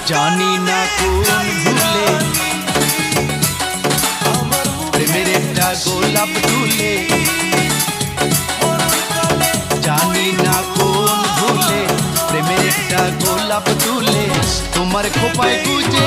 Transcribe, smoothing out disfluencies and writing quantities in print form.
জানি না কোন ভুলে প্রেমের একটা গোলাপ তুলে, জানি না কোন ভুলে প্রেমের একটা গোলাপ তুলে তোমার খোপায় গুজে